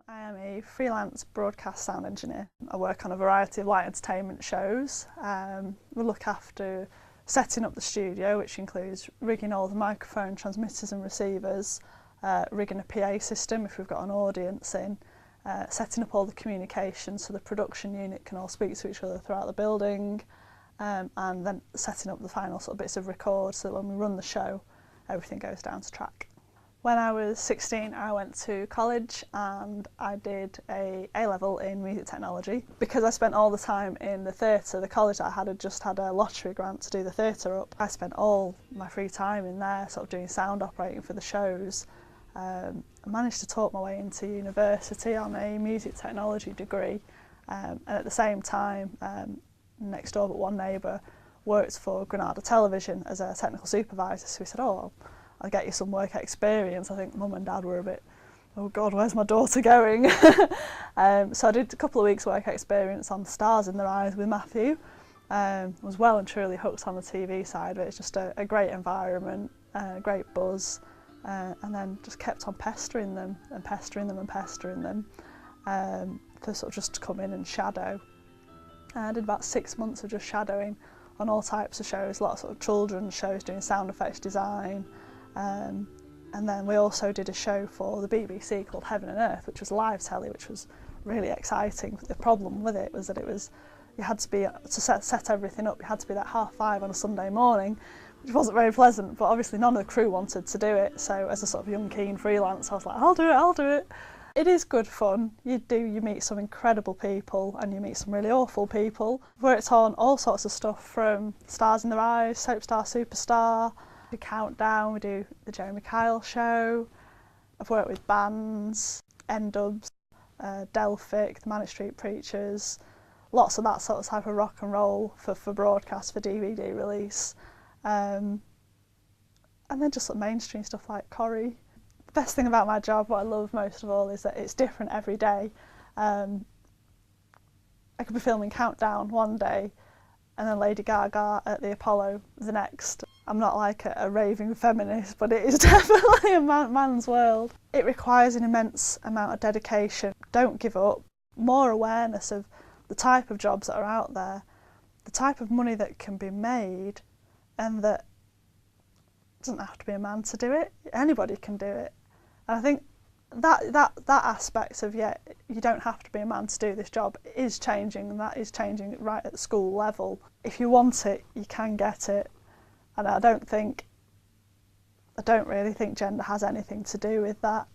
I am a freelance broadcast sound engineer. I work on a variety of light entertainment shows. We look after setting up the studio, which includes rigging all the microphone transmitters and receivers, rigging a PA system if we've got an audience in, setting up all the communication so the production unit can all speak to each other throughout the building, and then setting up the final sort of bits of record so that when we run the show, everything goes down to track. When I was 16, I went to college and I did a A-level in music technology. Because I spent all the time in the theatre, the college that I had just had a lottery grant to do the theatre up. I spent all my free time in there, sort of doing sound operating for the shows. I managed to talk my way into university on a music technology degree, and at the same time, next door but one neighbour worked for Granada Television as a technical supervisor, so he said, "Oh, I'll get you some work experience." I think Mum and Dad were a bit, "Oh God, where's my daughter going?" So I did a couple of weeks work experience on Stars in Their Eyes with Matthew. Was well and truly hooked on the TV side of it. It's just a great environment, great buzz, and then just kept on pestering them for sort of just to come in and shadow. I did about 6 months of just shadowing on all types of shows, lots of children's shows doing sound effects design. And then we also did a show for the BBC called Heaven and Earth, which was live telly, which was really exciting. The problem with it was that you had to be, to set everything up, you had to be there at 5:30 on a Sunday morning, which wasn't very pleasant, but obviously none of the crew wanted to do it. So as a sort of young, keen freelance, I was like, I'll do it. It is good fun. You meet some incredible people and you meet some really awful people. I've worked on all sorts of stuff from Stars in Their Eyes, Soapstar Superstar, to Countdown, we do the Jeremy Kyle show. I've worked with bands, N-Dubs, Delphic, the Manic Street Preachers, lots of that sort of type of rock and roll for broadcast, for DVD release. And then just sort of mainstream stuff like Corrie. The best thing about my job, what I love most of all, is that it's different every day. I could be filming Countdown one day and then Lady Gaga at the Apollo the next. I'm not like a raving feminist, but it is definitely a man's world. It requires an immense amount of dedication. Don't give up. More awareness of the type of jobs that are out there, the type of money that can be made, and that it doesn't have to be a man to do it. Anybody can do it. And I think that aspect of, you don't have to be a man to do this job is changing, and that is changing right at the school level. If you want it, you can get it. And I don't really think gender has anything to do with that.